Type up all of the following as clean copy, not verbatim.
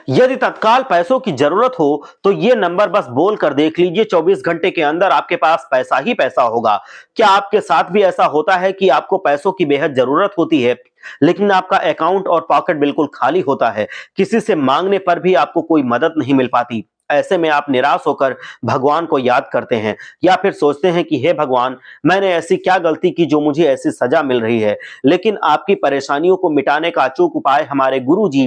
यदि तत्काल पैसों की जरूरत हो तो ये नंबर बस बोल कर देख लीजिए, 24 घंटे के अंदर आपके पास पैसा ही पैसा होगा। क्या आपके साथ भी ऐसा होता है कि आपको पैसों की बेहद जरूरत होती है, लेकिन आपका अकाउंट और पॉकेट बिल्कुल खाली होता है? किसी से मांगने पर भी आपको कोई मदद नहीं मिल पाती। ऐसे में आप निराश होकर भगवान को याद करते हैं, या फिर सोचते हैं कि हे भगवान, मैंने ऐसी क्या गलती की जो मुझे ऐसी सजा मिल रही है। लेकिन आपकी परेशानियों को मिटाने का अचूक उपाय हमारे गुरु जी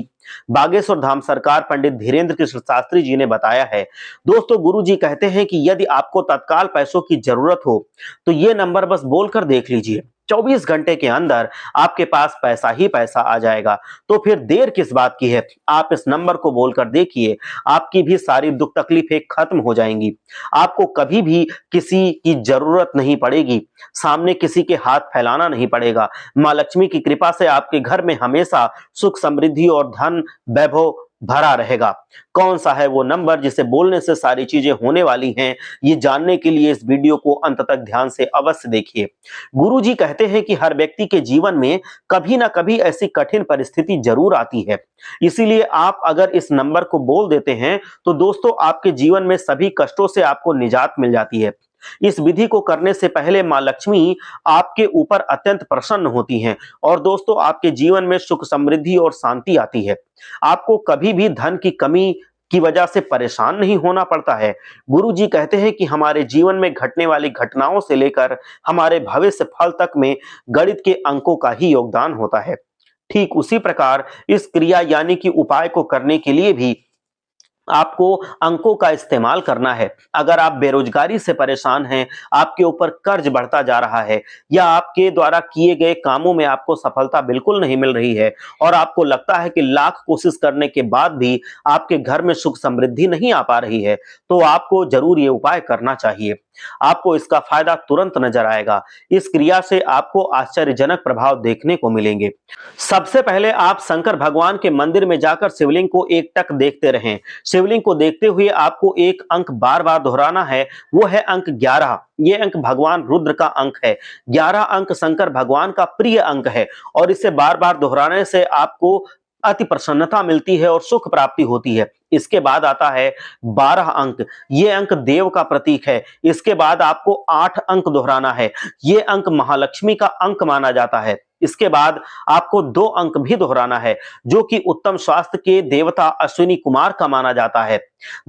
बागेश्वर धाम सरकार पंडित धीरेन्द्र कृष्ण शास्त्री जी ने बताया है। दोस्तों, गुरु जी कहते हैं कि यदि आपको तत्काल पैसों की जरूरत हो तो ये नंबर बस बोलकर देख लीजिए, 24 घंटे के अंदर आपके पास पैसा ही पैसा आ जाएगा। तो फिर देर किस बात की है, आप इस नंबर को बोलकर देखिए, आपकी भी सारी दुख तकलीफें खत्म हो जाएंगी। आपको कभी भी किसी की जरूरत नहीं पड़ेगी, सामने किसी के हाथ फैलाना नहीं पड़ेगा। मां लक्ष्मी की कृपा से आपके घर में हमेशा सुख समृद्धि और धन वैभव भरा रहेगा। कौन सा है वो नंबर जिसे बोलने से सारी चीजें होने वाली हैं, ये जानने के लिए इस वीडियो को अंत तक ध्यान से अवश्य देखिए। गुरुजी कहते हैं कि हर व्यक्ति के जीवन में कभी ना कभी ऐसी कठिन परिस्थिति जरूर आती है। इसीलिए आप अगर इस नंबर को बोल देते हैं तो दोस्तों, आपके जीवन में सभी कष्टों से आपको निजात मिल जाती है। इस विधि को करने से पहले मां लक्ष्मी आपके ऊपर अत्यंत प्रसन्न होती हैं और दोस्तों, आपके जीवन में सुख समृद्धि और शांति आती है। आपको कभी भी धन की कमी की वजह से परेशान नहीं होना पड़ता है। गुरु जी कहते हैं कि हमारे जीवन में घटने वाली घटनाओं से लेकर हमारे भविष्य फल तक में गणित के अंकों का ही योगदान होता है। ठीक उसी प्रकार इस क्रिया यानी कि उपाय को करने के लिए भी आपको अंकों का इस्तेमाल करना है। अगर आप बेरोजगारी से परेशान हैं, आपके ऊपर कर्ज बढ़ता जा रहा है, या आपके द्वारा किए गए कामों में आपको सफलता बिल्कुल नहीं मिल रही है और आपको लगता है कि लाख कोशिश करने के बाद भी आपके घर में सुख समृद्धि नहीं आ पा रही है, तो आपको जरूर ये उपाय करना चाहिए। आपको इसका फायदा तुरंत नजर आएगा। इस क्रिया से आपको आश्चर्यजनक प्रभाव देखने को मिलेंगे। सबसे पहले आप शंकर भगवान के मंदिर में जाकर शिवलिंग को एकटक देखते रहें। शिवलिंग को देखते हुए आपको एक अंक बार बार दोहराना है, वो है अंक 11। ये अंक भगवान रुद्र का अंक है। 11 अंक शंकर भगवान का प्रिय अंक है और इसे बार बार दोहराने से आपको अति प्रसन्नता मिलती है और सुख प्राप्ति होती है। इसके बाद आता है 12 अंक। ये अंक देव का प्रतीक है। इसके बाद आपको 8 अंक दोहराना है। ये अंक महालक्ष्मी का अंक माना जाता है। इसके बाद आपको 2 अंक भी दोहराना है, जो कि उत्तम स्वास्थ्य के देवता अश्विनी कुमार का माना जाता है।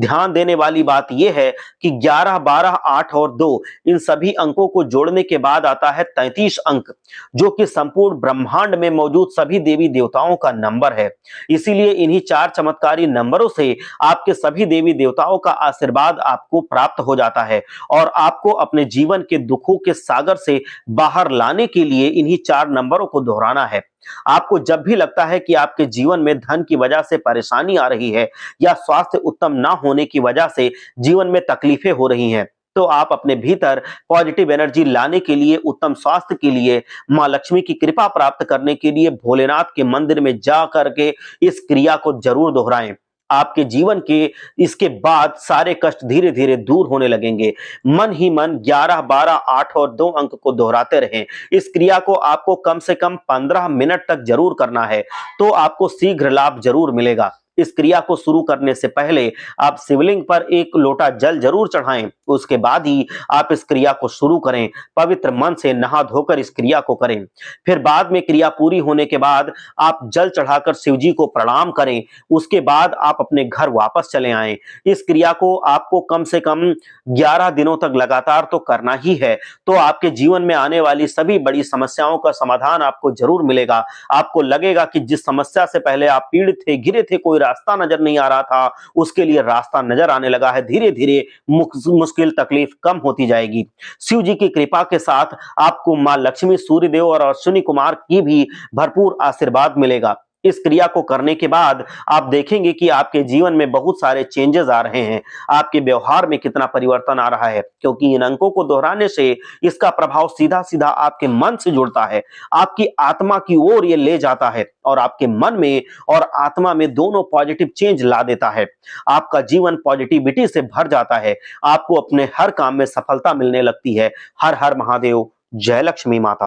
ध्यान देने वाली बात यह है कि 11, 12, 8 और 2 इन सभी अंकों को जोड़ने के बाद आता है 33 अंक, जो कि संपूर्ण ब्रह्मांड में मौजूद सभी देवी देवताओं का नंबर है। इसीलिए इन्हीं 4 चमत्कारी नंबरों से आपके सभी देवी देवताओं का आशीर्वाद आपको प्राप्त हो जाता है और आपको अपने जीवन के दुखों के सागर से बाहर लाने के लिए इन्हीं 4 नंबरों को दोहराना है। आपको जब भी लगता है कि आपके जीवन में धन की वजह से परेशानी आ रही है या स्वास्थ्य उत्तम ना होने की वजह से जीवन में तकलीफें हो रही हैं, तो आप अपने भीतर पॉजिटिव एनर्जी लाने के लिए, उत्तम स्वास्थ्य के लिए, मां लक्ष्मी की कृपा प्राप्त करने के लिए भोलेनाथ के मंदिर में जा करके इस क्रिया को जरूर दोहराएं। आपके जीवन के इसके बाद सारे कष्ट धीरे धीरे दूर होने लगेंगे। मन ही मन 11, 12, 8 और 2 अंक को दोहराते रहें। इस क्रिया को आपको कम से कम 15 मिनट तक जरूर करना है, तो आपको शीघ्र लाभ जरूर मिलेगा। इस क्रिया को शुरू करने से पहले आप शिवलिंग पर 1 लोटा जल जरूर चढ़ाएं। उसके बाद ही आप इस क्रिया को शुरू करें। पवित्र मन से नहा धोकर इस क्रिया को करें। फिर बाद में क्रिया पूरी होने के बाद आप जल चढ़ाकर शिव जी को प्रणाम करें। उसके बाद आप अपने घर वापस चले आएं। इस क्रिया को आपको कम से कम 11 दिनों तक लगातार तो करना ही है, तो आपके जीवन में आने वाली सभी बड़ी समस्याओं का समाधान आपको जरूर मिलेगा। आपको लगेगा कि जिस समस्या से पहले आप पीड़ित थे, घिरे थे, कोई रास्ता नजर नहीं आ रहा था, उसके लिए रास्ता नजर आने लगा है। धीरे धीरे मुश्किल तकलीफ कम होती जाएगी। शिव जी की कृपा के साथ आपको मां लक्ष्मी, सूर्यदेव और अश्विनी कुमार की भी भरपूर आशीर्वाद मिलेगा। इस क्रिया को करने के बाद आप देखेंगे कि आपके जीवन में बहुत सारे चेंजेस आ रहे हैं। आपके व्यवहार में कितना परिवर्तन आ रहा है, क्योंकि इन अंकों को दोहराने से इसका प्रभाव सीधा सीधा आपके मन से जुड़ता है, आपकी आत्मा की ओर ये ले जाता है और आपके मन में और आत्मा में दोनों पॉजिटिव चेंज ला देता है। आपका जीवन पॉजिटिविटी से भर जाता है। आपको अपने हर काम में सफलता मिलने लगती है। हर हर महादेव। जय लक्ष्मी माता।